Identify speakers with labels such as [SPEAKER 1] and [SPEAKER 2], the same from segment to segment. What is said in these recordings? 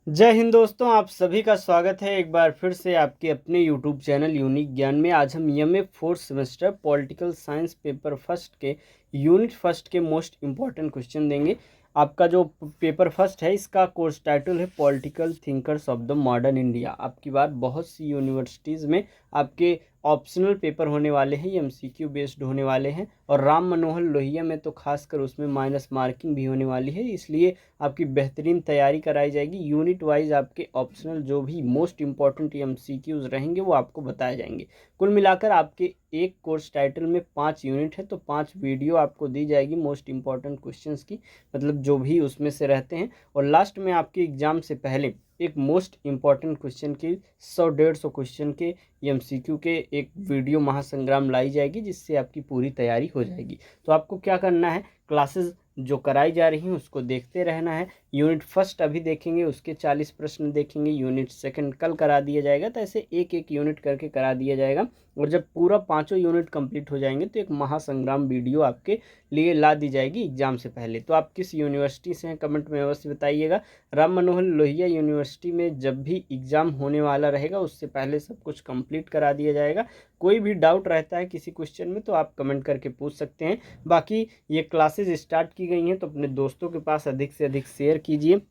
[SPEAKER 1] जय हिंद दोस्तों, आप सभी का स्वागत है एक बार फिर से आपके अपने यूट्यूब चैनल यूनिक ज्ञान में। आज हम MA fourth semester political science paper first के यूनिट फर्स्ट के मोस्ट इम्पॉर्टेंट क्वेश्चन देंगे। आपका जो पेपर फर्स्ट है इसका कोर्स टाइटल है political thinkers of the modern India. आपकी बात बहुत सी यूनिवर्सिटीज़ में आपके ऑप्शनल पेपर होने वाले हैं, ये एमसीक्यू बेस्ड होने वाले हैं। और राम मनोहर लोहिया में तो खासकर उसमें माइनस मार्किंग भी होने वाली है, इसलिए आपकी बेहतरीन तैयारी कराई जाएगी। यूनिट वाइज आपके ऑप्शनल जो भी मोस्ट इंपॉर्टेंट एमसीक्यूज रहेंगे वो आपको बताए जाएंगे। कुल मिलाकर आपके एक कोर्स टाइटल में 5 यूनिट है, तो 5 वीडियो आपको दी जाएगी मोस्ट इंपॉर्टेंट क्वेश्चंस की, मतलब जो भी उसमें से रहते हैं। और लास्ट में आपके एग्जाम से पहले एक मोस्ट इम्पॉर्टेंट क्वेश्चन की 100-150 क्वेश्चन के एमसीक्यू के एक वीडियो महासंग्राम लाई जाएगी, जिससे आपकी पूरी तैयारी हो जाएगी। तो आपको क्या करना है, क्लासेस जो कराई जा रही हैं उसको देखते रहना है। यूनिट फर्स्ट अभी देखेंगे, उसके 40 प्रश्न देखेंगे। यूनिट सेकंड कल करा दिया जाएगा, तो ऐसे एक एक यूनिट करके करा दिया जाएगा। और जब पूरा 5 यूनिट कंप्लीट हो जाएंगे तो एक महासंग्राम वीडियो आपके लिए ला दी जाएगी एग्जाम से पहले। तो आप किस यूनिवर्सिटी से हैं कमेंट में अवश्य बताइएगा। राम मनोहर लोहिया यूनिवर्सिटी में जब भी एग्ज़ाम होने वाला रहेगा उससे पहले सब कुछ कंप्लीट करा दिया जाएगा। कोई भी डाउट रहता है किसी क्वेश्चन में तो आप कमेंट करके पूछ सकते हैं। बाकी ये क्लासेज स्टार्ट की गई हैं तो अपने दोस्तों के पास अधिक से अधिक शेयर कीजिए,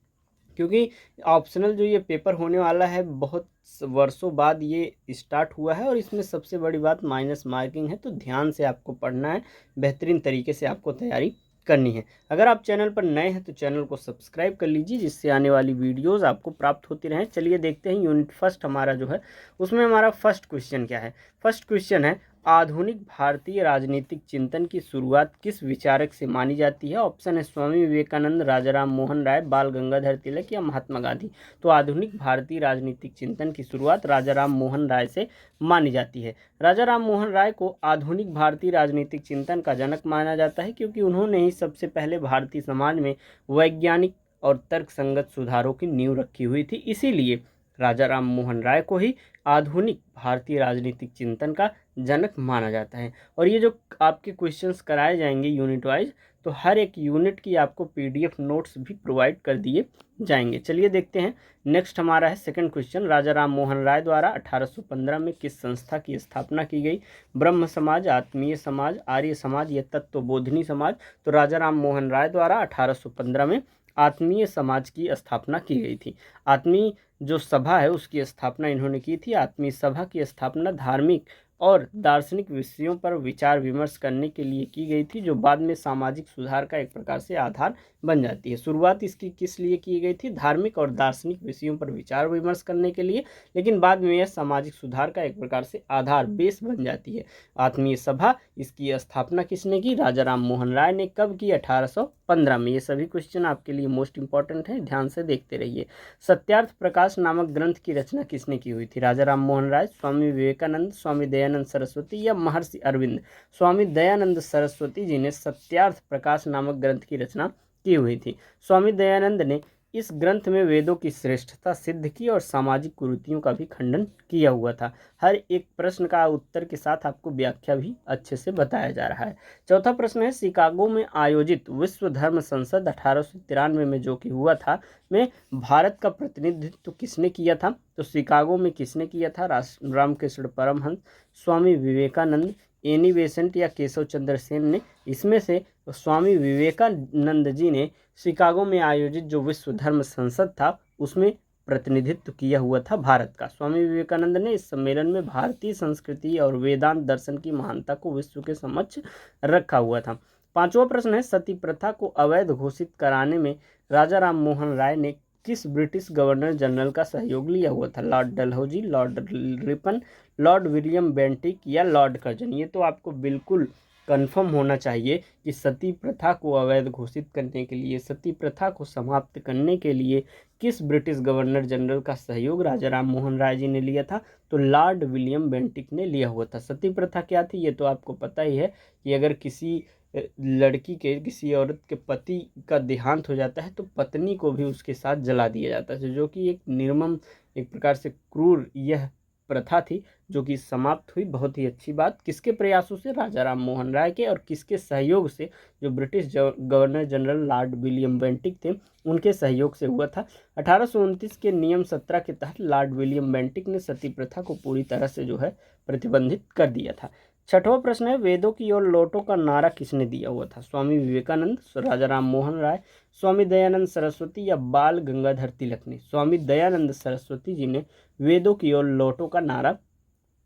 [SPEAKER 1] क्योंकि ऑप्शनल जो ये पेपर होने वाला है बहुत वर्षों बाद ये स्टार्ट हुआ है। और इसमें सबसे बड़ी बात माइनस मार्किंग है, तो ध्यान से आपको पढ़ना है, बेहतरीन तरीके से आपको तैयारी करनी है। अगर आप चैनल पर नए हैं तो चैनल को सब्सक्राइब कर लीजिए, जिससे आने वाली वीडियोस आपको प्राप्त होती रहें। चलिए देखते हैं यूनिट फर्स्ट हमारा जो है उसमें हमारा फर्स्ट क्वेश्चन क्या है। फर्स्ट क्वेश्चन है, आधुनिक भारतीय राजनीतिक चिंतन की शुरुआत किस विचारक से मानी जाती है। ऑप्शन है स्वामी विवेकानंद, राजाराम मोहन राय, बाल गंगाधर तिलक या महात्मा गांधी। तो आधुनिक भारतीय राजनीतिक चिंतन की शुरुआत राजाराम मोहन राय से मानी जाती है। राजाराम मोहन राय को आधुनिक भारतीय राजनीतिक चिंतन का जनक माना जाता है, क्योंकि उन्होंने ही सबसे पहले भारतीय समाज में वैज्ञानिक और तर्कसंगत सुधारों की नींव रखी हुई थी। इसीलिए राजाराम मोहन राय को ही आधुनिक भारतीय राजनीतिक चिंतन का जनक माना जाता है। और ये जो आपके क्वेश्चंस कराए जाएंगे यूनिट वाइज, तो हर एक यूनिट की आपको पीडीएफ नोट्स भी प्रोवाइड कर दिए जाएंगे। चलिए देखते हैं। नेक्स्ट हमारा है सेकंड क्वेश्चन, राजाराम मोहन राय द्वारा 1815 में किस संस्था की स्थापना की गई। ब्रह्म समाज, आत्मीय समाज, आर्य समाज या तत्वबोधिनी समाज। तो राजाराम मोहन राय द्वारा 1815 में आत्मीय समाज की स्थापना की गई थी। आत्मीय जो सभा है उसकी स्थापना इन्होंने की थी। आत्मीय सभा की स्थापना धार्मिक और दार्शनिक विषयों पर विचार विमर्श करने के लिए की गई थी, जो बाद में सामाजिक सुधार का एक प्रकार से आधार बन जाती है। शुरुआत इसकी किस लिए की गई थी, धार्मिक और दार्शनिक विषयों पर विचार विमर्श करने के लिए, लेकिन बाद में यह सामाजिक सुधार का एक प्रकार से आधार बेस बन जाती है। आत्मीय सभा, इसकी स्थापना किसने की, राजाराम मोहन राय ने। कब की, 1815 में। ये सभी क्वेश्चन आपके लिए मोस्ट इंपॉर्टेंट है, ध्यान से देखते रहिए। सत्यार्थ प्रकाश नामक ग्रंथ की रचना किसने की हुई थी, राजाराम मोहन राय, स्वामी विवेकानंद, स्वामी दयानंद सरस्वती या महर्षि अरविंद। स्वामी दयानंद सरस्वती जी ने सत्यार्थ प्रकाश नामक ग्रंथ की रचना की हुई थी। स्वामी दयानंद ने इस ग्रंथ में वेदों की श्रेष्ठता सिद्ध की और सामाजिक कुरीतियों का भी खंडन किया हुआ था। हर एक प्रश्न का उत्तर के साथ आपको व्याख्या भी अच्छे से बताया जा रहा है। चौथा प्रश्न है, शिकागो में आयोजित विश्व धर्म संसद 1893 में जो कि हुआ था, में भारत का प्रतिनिधित्व किसने किया था। तो शिकागो में किसने किया था, रामकृष्ण परमहंस, स्वामी विवेकानंद, एनी बेसेंट या केशव चंद्र सेन ने। इसमें से स्वामी विवेकानंद जी ने शिकागो में आयोजित जो विश्व धर्म संसद था उसमें प्रतिनिधित्व किया हुआ था भारत का। स्वामी विवेकानंद ने इस सम्मेलन में भारतीय संस्कृति और वेदांत दर्शन की महानता को विश्व के समक्ष रखा हुआ था। पांचवा प्रश्न है, सती प्रथा को अवैध घोषित कराने में राजाराम मोहन राय ने किस ब्रिटिश गवर्नर जनरल का सहयोग लिया हुआ था। Lord Dalhousie, Lord Ripon, Lord William Bentinck या लॉर्ड कर्जन। ये तो आपको बिल्कुल कंफर्म होना चाहिए कि सती प्रथा को अवैध घोषित करने के लिए, सती प्रथा को समाप्त करने के लिए किस ब्रिटिश गवर्नर जनरल का सहयोग राजाराम मोहन राय जी ने लिया था। तो लॉर्ड विलियम बेंटिक ने लिया हुआ था। सती प्रथा क्या थी ये तो आपको पता ही है कि अगर किसी लड़की के, किसी औरत के पति का देहांत हो जाता है तो पत्नी को भी उसके साथ जला दिया जाता है, जो कि एक निर्मम, एक प्रकार से क्रूर यह प्रथा थी जो कि समाप्त हुई। बहुत ही अच्छी बात। किसके प्रयासों से? राजा राम मोहन राय के। और किसके सहयोग से? जो British governor general Lord William Bentinck थे उनके सहयोग से हुआ था। 1829 के नियम 17 के तहत लॉर्ड विलियम बेंटिक ने सती प्रथा को पूरी तरह से जो है प्रतिबंधित कर दिया था। छठवां प्रश्न है, वेदों की ओर लौटो का नारा किसने दिया हुआ था? स्वामी विवेकानंद, राजा राम मोहन राय, स्वामी दयानंद सरस्वती या बाल गंगाधर तिलक ने? स्वामी दयानंद सरस्वती जी ने वेदों की ओर लौटो का नारा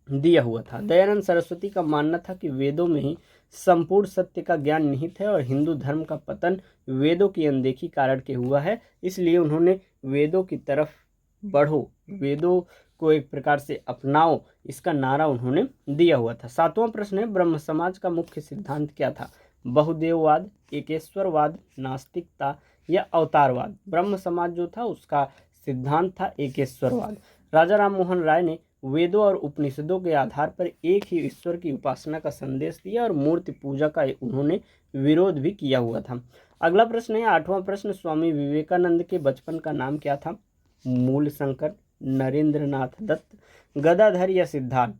[SPEAKER 1] दिया हुआ था। दयानंद सरस्वती का मानना था कि वेदों में ही संपूर्ण सत्य का ज्ञान निहित है और हिंदू धर्म का पतन वेदों की अनदेखी कारण के हुआ है, इसलिए उन्होंने वेदों की तरफ बढ़ो, वेदों को एक प्रकार से अपनाओ, इसका नारा उन्होंने दिया हुआ था। सातवां प्रश्न है, ब्रह्म समाज का मुख्य सिद्धांत क्या था? बहुदेववाद, एकेश्वरवाद, नास्तिकता या अवतारवाद? ब्रह्म समाज जो था उसका सिद्धांत था एकेश्वरवाद। राजा राम मोहन राय ने वेदों और उपनिषदों के आधार पर एक ही ईश्वर की उपासना का संदेश दिया और मूर्ति पूजा का उन्होंने विरोध भी किया हुआ था। अगला प्रश्न है, आठवां प्रश्न, स्वामी विवेकानंद के बचपन का नाम क्या था? मूलशंकर, नरेंद्रनाथ दत्त, गदाधर या सिद्धार्थ?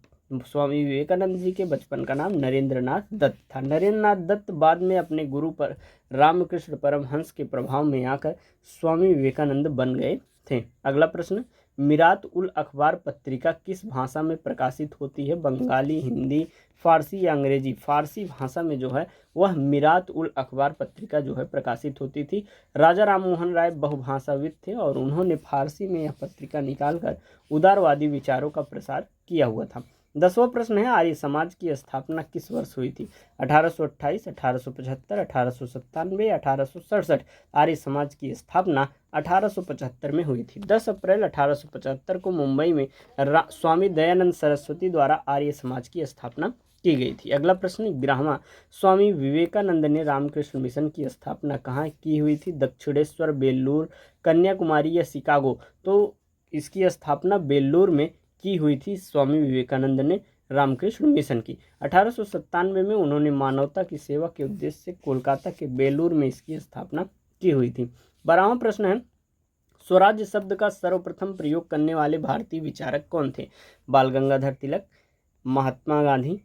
[SPEAKER 1] स्वामी विवेकानंद जी के बचपन का नाम नरेंद्रनाथ दत्त था। नरेंद्रनाथ दत्त बाद में अपने गुरु पर रामकृष्ण परमहंस के प्रभाव में आकर स्वामी विवेकानंद बन गए थे। अगला प्रश्न, मिरात उल अखबार पत्रिका किस भाषा में प्रकाशित होती है? बंगाली, हिंदी, फारसी या अंग्रेजी? फारसी भाषा में जो है वह मिरात उल अखबार पत्रिका जो है प्रकाशित होती थी। राजा राम मोहन राय बहुभाषाविद थे और उन्होंने फारसी में यह पत्रिका निकालकर उदारवादी विचारों का प्रसार किया हुआ था। 10वां प्रश्न है, आर्य समाज की स्थापना किस वर्ष हुई थी? 1828, 1875, 1897 या 1867? आर्य समाज की स्थापना 1875 में हुई थी। 10 अप्रैल 1875 को मुंबई में स्वामी दयानंद सरस्वती द्वारा आर्य समाज की स्थापना की गई थी। अगला प्रश्न, 11वां, स्वामी विवेकानंद ने रामकृष्ण मिशन की स्थापना कहाँ की हुई थी? दक्षिणेश्वर, बेल्लूर, कन्याकुमारी या शिकागो? तो इसकी स्थापना बेल्लूर में की हुई थी। स्वामी विवेकानंद ने रामकृष्ण मिशन की 1897 में उन्होंने मानवता की सेवा के उद्देश्य से कोलकाता के बेलूर में इसकी स्थापना की हुई थी। 12वां प्रश्न है, स्वराज्य शब्द का सर्वप्रथम प्रयोग करने वाले भारतीय विचारक कौन थे? बाल गंगाधर तिलक, महात्मा गांधी,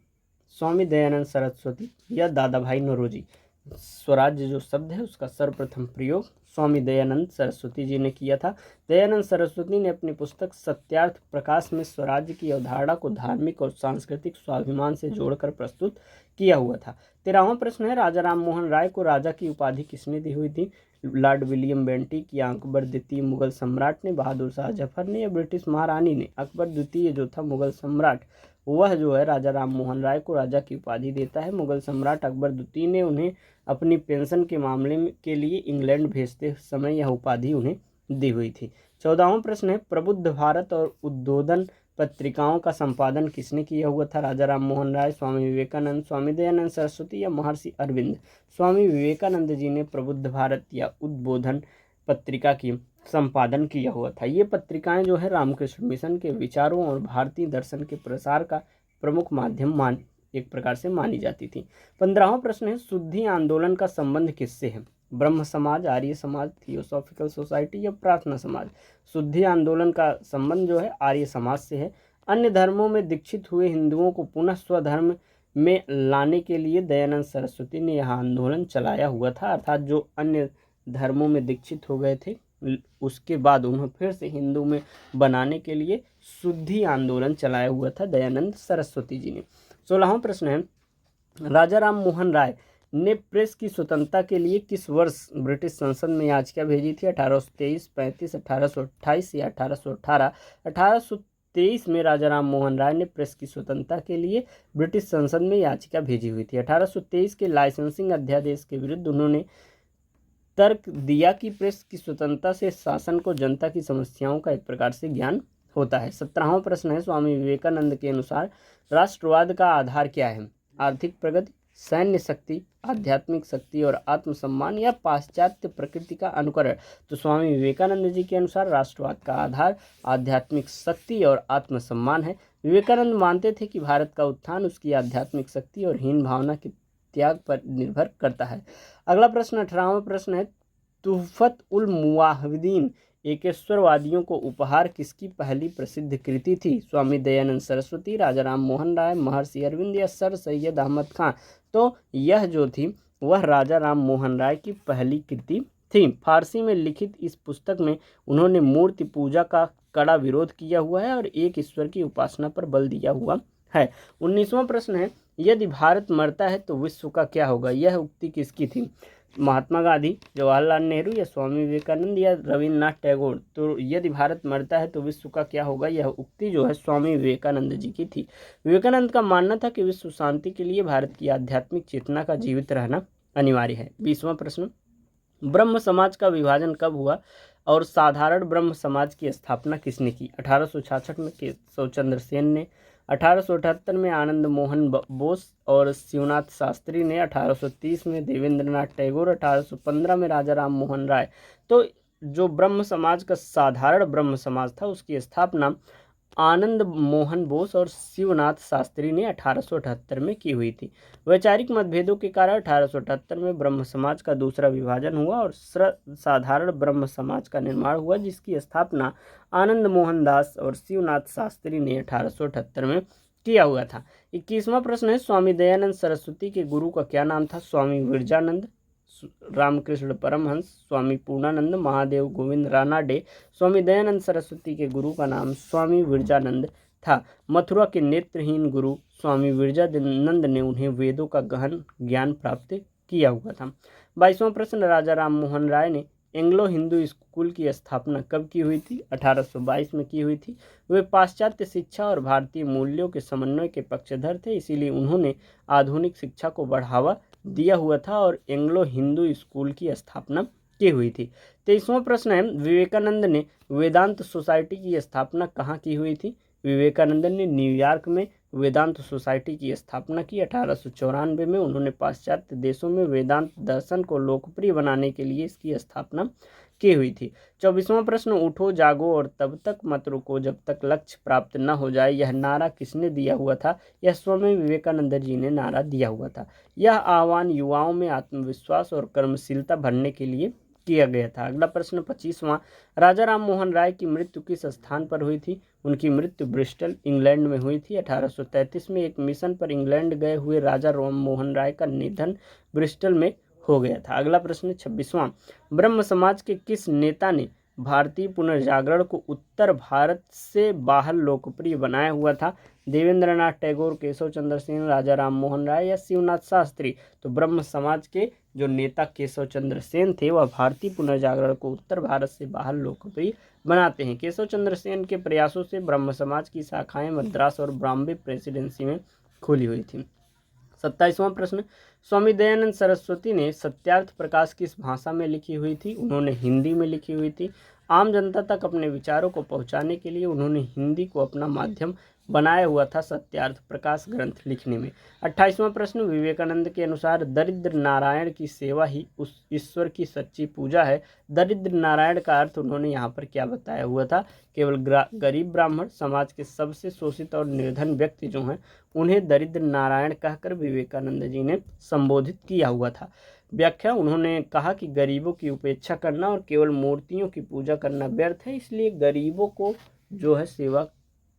[SPEAKER 1] स्वामी दयानंद सरस्वती या दादा भाई नौरोजी? स्वराज्य जो शब्द है उसका सर्वप्रथम प्रयोग स्वामी दयानंद सरस्वती जी ने किया था। दयानंद सरस्वती ने अपनी पुस्तक सत्यार्थ प्रकाश में स्वराज्य की अवधारणा को धार्मिक और सांस्कृतिक स्वाभिमान से जोड़कर प्रस्तुत किया हुआ था। 13वां प्रश्न है, राजा राम मोहन राय को राजा की उपाधि किसने दी हुई थी? लॉर्ड विलियम बेंटिक या अकबर द्वितीय मुगल सम्राट ने, बहादुर शाह जफर ने या ब्रिटिश महारानी ने? अकबर द्वितीय जो था मुगल सम्राट वह जो है राजा राम मोहन राय को राजा की उपाधि देता है। मुगल सम्राट अकबर द्वितीय ने उन्हें अपनी पेंशन के मामले के लिए इंग्लैंड भेजते समय यह उपाधि उन्हें दी हुई थी। 14वां प्रश्न है, प्रबुद्ध भारत और उद्बोधन पत्रिकाओं का संपादन किसने किया हुआ था? राजा राम मोहन राय, स्वामी विवेकानंद, स्वामी दयानंद सरस्वती या महर्षि अरविंद? स्वामी विवेकानंद जी ने प्रबुद्ध भारत या उद्बोधन पत्रिका की संपादन किया हुआ था। ये पत्रिकाएं जो है रामकृष्ण मिशन के विचारों और भारतीय दर्शन के प्रसार का प्रमुख माध्यम एक प्रकार से मानी जाती थी। 15वां प्रश्न है, शुद्धि आंदोलन का संबंध किससे है? ब्रह्म समाज, आर्य समाज, थियोसॉफिकल सोसाइटी या प्रार्थना समाज? शुद्धि आंदोलन का संबंध जो है आर्य समाज से है। अन्य धर्मों में दीक्षित हुए हिंदुओं को पुनः स्वधर्म में लाने के लिए दयानंद सरस्वती ने यह आंदोलन चलाया हुआ था, अर्थात जो अन्य धर्मों में दीक्षित हो गए थे उसके बाद उन्हें फिर से हिंदू में बनाने के लिए शुद्धि आंदोलन चलाया हुआ था दयानंद सरस्वती जी ने। 16वां प्रश्न है, राजा राम मोहन राय ने प्रेस की स्वतंत्रता के लिए किस वर्ष ब्रिटिश संसद में याचिका भेजी थी? 1823, 35, 1828 या 1818? 1823 में राजा राम मोहन राय ने प्रेस की स्वतंत्रता के लिए ब्रिटिश संसद में याचिका भेजी हुई थी। 1823 के लाइसेंसिंग अध्यादेश के विरुद्ध उन्होंने तर्क दिया कि प्रेस की स्वतंत्रता से शासन को जनता की समस्याओं का एक प्रकार से ज्ञान होता है। 17वां प्रश्न है, स्वामी विवेकानंद के अनुसार राष्ट्रवाद का आधार क्या है? आर्थिक प्रगति, सैन्य शक्ति, आध्यात्मिक शक्ति और आत्मसम्मान या पाश्चात्य प्रकृति का अनुकरण? तो स्वामी विवेकानंद जी के अनुसार राष्ट्रवाद का आधार आध्यात्मिक शक्ति और आत्मसम्मान है। विवेकानंद मानते थे कि भारत का उत्थान उसकी आध्यात्मिक शक्ति और हीन भावना के त्याग पर निर्भर करता है। अगला प्रश्न 18वां प्रश्न है, तुहफत उल मुवाहिदीन एकेश्वरवादियों को उपहार किसकी पहली प्रसिद्ध कृति थी? स्वामी दयानंद सरस्वती, राजा राम मोहन राय, महर्षि अरविंद या सर सैयद अहमद खां? तो यह जो थी वह राजा राम मोहन राय की पहली कृति थी। फारसी में लिखित इस पुस्तक में उन्होंने मूर्ति पूजा का कड़ा विरोध किया हुआ है और एक ईश्वर की उपासना पर बल दिया हुआ है। 19वां प्रश्न है, यदि भारत मरता है तो विश्व का क्या होगा? यह उक्ति किसकी थी? महात्मा गांधी, जवाहरलाल नेहरू या स्वामी विवेकानंद या रविन्द्रनाथ टैगोर? तो यदि भारत मरता है तो विश्व का क्या होगा, यह उक्ति जो है स्वामी विवेकानंद जी की थी। विवेकानंद का मानना था कि विश्व शांति के लिए भारत की आध्यात्मिक चेतना का जीवित रहना अनिवार्य है। 20वां प्रश्न, ब्रह्म समाज का विभाजन कब हुआ और साधारण ब्रह्म समाज की स्थापना किसने की? 1866 में केशव चंद्र सेन ने, 1878 में आनंद मोहन बोस और शिवनाथ शास्त्री ने, 1830 में देवेंद्रनाथ टैगोर, 1815 में राजा राम मोहन राय। तो जो ब्रह्म समाज का साधारण ब्रह्म समाज था उसकी स्थापना आनंद मोहन बोस और शिवनाथ शास्त्री ने 1878 में की हुई थी। वैचारिक मतभेदों के कारण 1878 में ब्रह्म समाज का दूसरा विभाजन हुआ और साधारण ब्रह्म समाज का निर्माण हुआ, जिसकी स्थापना आनंद मोहन दास और शिवनाथ शास्त्री ने 1878 में किया हुआ था। 21वां प्रश्न है, स्वामी दयानंद सरस्वती के गुरु का क्या नाम था? स्वामी विरजानंद, रामकृष्ण परमहंस, स्वामी पूर्णानंद, महादेव गोविंद रानाडे? स्वामी दयानंद सरस्वती के गुरु का नाम स्वामी विरजानंद था। मथुरा के नेत्रहीन गुरु स्वामी विरजानंद ने उन्हें वेदों का गहन ज्ञान प्राप्त किया हुआ था। 22वां प्रश्न, राजा राम मोहन राय ने एंग्लो हिंदू स्कूल की स्थापना कब की हुई थी? 1822 में की हुई थी। वे पाश्चात्य शिक्षा और भारतीय मूल्यों के समन्वय के पक्षधर थे, इसीलिए उन्होंने आधुनिक शिक्षा को बढ़ावा दिया हुआ था और एंग्लो हिंदू स्कूल की स्थापना की हुई थी। 23वां प्रश्न है, विवेकानंद ने वेदांत सोसाइटी की स्थापना कहाँ की हुई थी? विवेकानंद ने न्यूयॉर्क में वेदांत सोसाइटी की स्थापना की। 1894 में उन्होंने पाश्चात्य देशों में वेदांत दर्शन को लोकप्रिय बनाने के लिए इसकी स्थापना की हुई थी। 24वां प्रश्न, उठो जागो और तब तक मत रुको जब तक लक्ष्य प्राप्त न हो जाए, यह नारा किसने दिया हुआ था? यह स्वामी विवेकानंद जी ने नारा दिया हुआ था। यह आह्वान युवाओं में आत्मविश्वास और कर्मशीलता भरने के लिए किया गया था। अगला प्रश्न 25वां, राजा राम मोहन राय की मृत्यु किस स्थान पर हुई थी? उनकी मृत्यु ब्रिस्टल इंग्लैंड में हुई थी। 1833 में एक मिशन पर इंग्लैंड गए हुए राजा राम मोहन राय का निधन ब्रिस्टल में हो गया था। अगला प्रश्न 26वां, ब्रह्म समाज के किस नेता ने भारतीय पुनर्जागरण को उत्तर भारत से बाहर लोकप्रिय बनाया हुआ था? देवेंद्रनाथ टैगोर, केशव चंद्र सेन, राजा राम मोहन राय या शिवनाथ शास्त्री? तो ब्रह्म समाज के जो नेता केशव चंद्र सेन थे वह भारतीय पुनर्जागरण को उत्तर भारत से बाहर लोकप्रिय बनाते हैं। केशव चंद्र सेन के प्रयासों से ब्रह्म समाज की शाखाएं मद्रास और बॉम्बे प्रेसिडेंसी में खुली हुई थी। 27वां प्रश्न, स्वामी दयानंद सरस्वती ने सत्यार्थ प्रकाश किस भाषा में लिखी हुई थी? उन्होंने हिंदी में लिखी हुई थी। आम जनता तक अपने विचारों को पहुंचाने के लिए उन्होंने हिंदी को अपना माध्यम बनाया हुआ था सत्यार्थ प्रकाश ग्रंथ लिखने में। 28वां प्रश्न, विवेकानंद के अनुसार दरिद्र नारायण की सेवा ही उस ईश्वर की सच्ची पूजा है। दरिद्र नारायण का अर्थ उन्होंने यहाँ पर क्या बताया हुआ था? केवल गरीब ब्राह्मण, समाज के सबसे शोषित और निर्धन व्यक्ति जो हैं उन्हें दरिद्र नारायण कहकर विवेकानंद जी ने संबोधित किया हुआ था। व्याख्या, उन्होंने कहा कि गरीबों की उपेक्षा करना और केवल मूर्तियों की पूजा करना व्यर्थ है, इसलिए गरीबों को जो है सेवा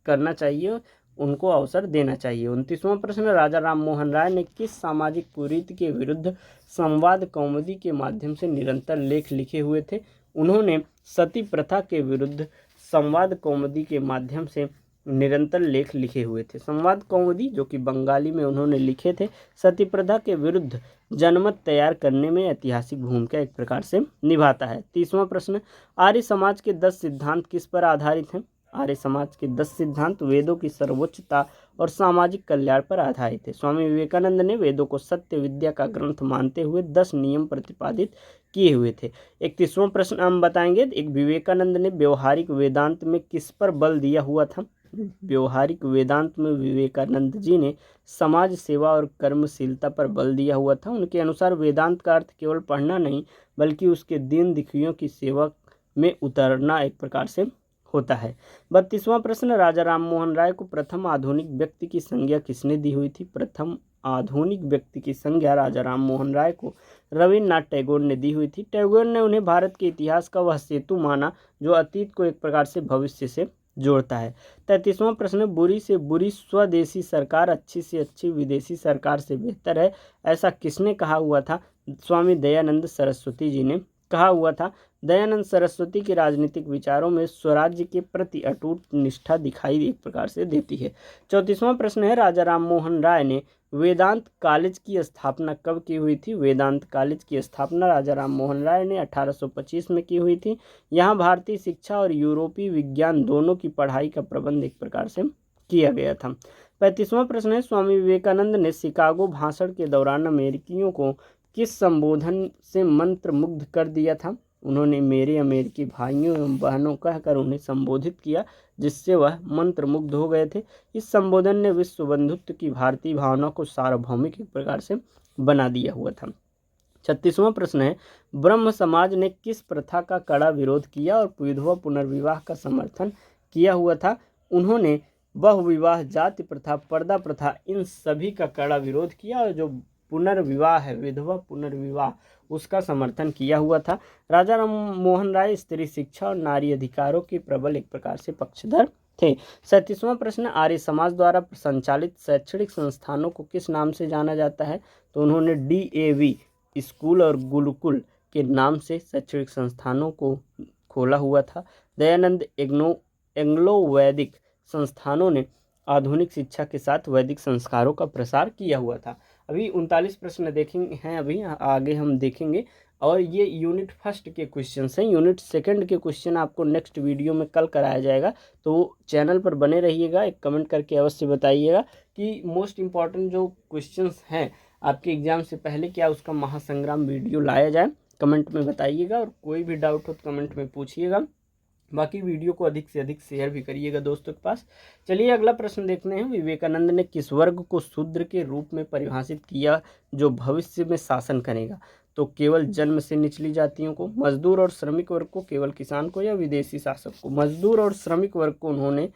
[SPEAKER 1] करना चाहिए, उनको अवसर देना चाहिए। 29वां प्रश्न, राजा राम मोहन राय ने किस सामाजिक कुरीति के विरुद्ध संवाद कौमुदी के माध्यम से निरंतर लेख लिखे हुए थे? उन्होंने सती प्रथा के विरुद्ध संवाद कौमुदी के माध्यम से निरंतर लेख लिखे हुए थे। संवाद कौमुदी जो कि बंगाली में उन्होंने लिखे थे, सती प्रथा के विरुद्ध जनमत तैयार करने में ऐतिहासिक भूमिका एक प्रकार से निभाता है। 30वां प्रश्न, आर्य समाज के 10 सिद्धांत किस पर आधारित हैं? आर्य समाज के 10 सिद्धांत वेदों की सर्वोच्चता और सामाजिक कल्याण पर आधारित है। स्वामी विवेकानंद ने वेदों को सत्य विद्या का ग्रंथ मानते हुए 10 नियम प्रतिपादित किए हुए थे। 31वां प्रश्न हम बताएंगे, एक विवेकानंद ने व्यवहारिक वेदांत में किस पर बल दिया हुआ था? व्यवहारिक वेदांत में विवेकानंद जी ने समाज सेवा और कर्मशीलता पर बल दिया हुआ था। उनके अनुसार वेदांत का अर्थ केवल पढ़ना नहीं बल्कि उसके दीन दुखियों की सेवा में उतरना एक प्रकार से होता है। 32वां प्रश्न, राजा राम मोहन राय को प्रथम आधुनिक व्यक्ति की संज्ञा किसने दी हुई थी? प्रथम आधुनिक व्यक्ति की संज्ञा राजा राम मोहन राय को रविन्द्रनाथ टैगोर ने दी हुई थी। टैगोर ने उन्हें भारत के इतिहास का वह सेतु माना जो अतीत को एक प्रकार से भविष्य से जोड़ता है। 33वां प्रश्न, बुरी से बुरी स्वदेशी सरकार अच्छी से अच्छी विदेशी सरकार से बेहतर है, ऐसा किसने कहा हुआ था? स्वामी दयानंद सरस्वती जी ने कहा हुआ था। दयानंद सरस्वती के राजनीतिक विचारों में स्वराज्य के प्रति अटूट निष्ठा दिखाई एक प्रकार से देती है। 34वां प्रश्न है, राजा राम मोहन राय ने वेदांत कॉलेज की स्थापना कब की हुई थी? वेदांत कॉलेज की स्थापना राजा राम मोहन राय ने 1825 में की हुई थी। यहाँ भारतीय शिक्षा और यूरोपीय विज्ञान दोनों की पढ़ाई का प्रबंध एक प्रकार से किया गया था। 35वां प्रश्न है, स्वामी विवेकानंद ने शिकागो भाषण के दौरान अमेरिकियों को किस संबोधन से मंत्र मुग्ध कर दिया था? उन्होंने मेरे अमेरिकी भाइयों एवं बहनों कहकर उन्हें संबोधित किया, जिससे वह मंत्र मुग्ध हो गए थे। इस संबोधन ने विश्व बंधुत्व की भारतीय भावना को सार्वभौमिक एक प्रकार से बना दिया हुआ था। 36वां प्रश्न है, ब्रह्म समाज ने किस प्रथा का कड़ा विरोध किया और विधवा पुनर्विवाह का समर्थन किया हुआ था? उन्होंने बहुविवाह, जाति प्रथा, पर्दा प्रथा, इन सभी का कड़ा विरोध किया और जो पुनर्विवाह है, विधवा पुनर्विवाह, उसका समर्थन किया हुआ था। राजा राम मोहन राय स्त्री शिक्षा और नारी अधिकारों के प्रबल एक प्रकार से पक्षधर थे। 37वां प्रश्न, आर्य समाज द्वारा संचालित शैक्षणिक संस्थानों को किस नाम से जाना जाता है? तो उन्होंने DAV स्कूल और गुरुकुल के नाम से शैक्षणिक संस्थानों को खोला हुआ था। दयानंद एंग्लो वैदिक संस्थानों ने आधुनिक शिक्षा के साथ वैदिक संस्कारों का प्रसार किया हुआ था। अभी 39 प्रश्न देखेंगे हैं, अभी आगे हम देखेंगे, और ये यूनिट फर्स्ट के क्वेश्चन हैं। यूनिट सेकंड के क्वेश्चन आपको नेक्स्ट वीडियो में कल कराया जाएगा, तो चैनल पर बने रहिएगा। एक कमेंट करके अवश्य बताइएगा कि मोस्ट इम्पॉर्टेंट जो क्वेश्चंस हैं आपके एग्जाम से पहले क्या उसका महासंग्राम वीडियो लाया जाए, कमेंट में बताइएगा। और कोई भी डाउट हो तो कमेंट में पूछिएगा। बाकी वीडियो को अधिक से अधिक शेयर भी करिएगा दोस्तों के पास। चलिए अगला प्रश्न देखते हैं, विवेकानंद ने किस वर्ग को शूद्र के रूप में परिभाषित किया जो भविष्य में शासन करेगा? तो केवल जन्म से निचली जातियों को, मजदूर और श्रमिक वर्ग को, केवल किसान को, या विदेशी शासक को? मजदूर और श्रमिक वर्ग को उन्होंने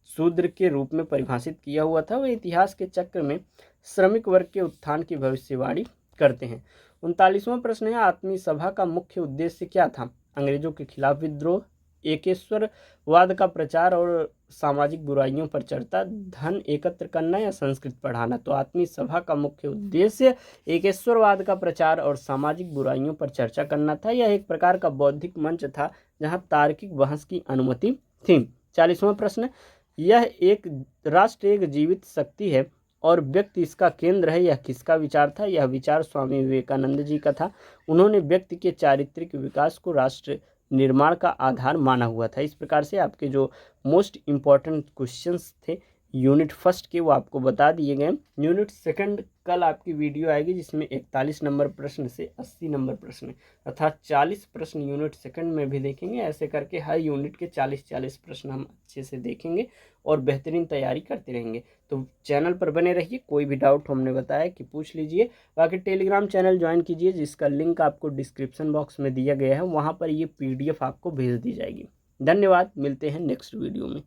[SPEAKER 1] शूद्र के रूप में परिभाषित किया हुआ था। वे इतिहास के चक्र में श्रमिक वर्ग के उत्थान की भविष्यवाणी करते हैं। 39वां प्रश्न है, आत्मीय सभा का मुख्य उद्देश्य क्या था? अंग्रेजों के खिलाफ विद्रोह, एकेश्वरवाद का प्रचार और सामाजिक बुराइयों पर चर्चा, धन एकत्र करना, या संस्कृत पढ़ाना? तो आत्मीय सभा का मुख्य उद्देश्य एकेश्वरवाद का प्रचार और सामाजिक बुराइयों पर चर्चा करना था। यह एक प्रकार का बौद्धिक मंच था जहां तार्किक बहस की अनुमति थी। 40वां प्रश्न, यह एक राष्ट्र एक जीवित शक्ति है और व्यक्ति इसका केंद्र है, यह किसका विचार था? यह विचार स्वामी विवेकानंद जी का था। उन्होंने व्यक्ति के चारित्रिक विकास को राष्ट्र निर्माण का आधार माना हुआ था। इस प्रकार से आपके जो मोस्ट इम्पॉर्टेंट क्वेश्चंस थे यूनिट फर्स्ट के वो आपको बता दिए गए। यूनिट सेकंड कल आपकी वीडियो आएगी जिसमें 41 नंबर प्रश्न से 80 नंबर प्रश्न अर्थात 40 प्रश्न यूनिट सेकंड में भी देखेंगे। ऐसे करके हर यूनिट के 40-40 प्रश्न हम अच्छे से देखेंगे और बेहतरीन तैयारी करते रहेंगे। तो चैनल पर बने रहिए, कोई भी डाउट हमने बताया कि पूछ लीजिए। बाकी टेलीग्राम चैनल ज्वाइन कीजिए जिसका लिंक आपको डिस्क्रिप्शन बॉक्स में दिया गया है, वहाँ पर ये PDF आपको भेज दी जाएगी। धन्यवाद, मिलते हैं नेक्स्ट वीडियो में।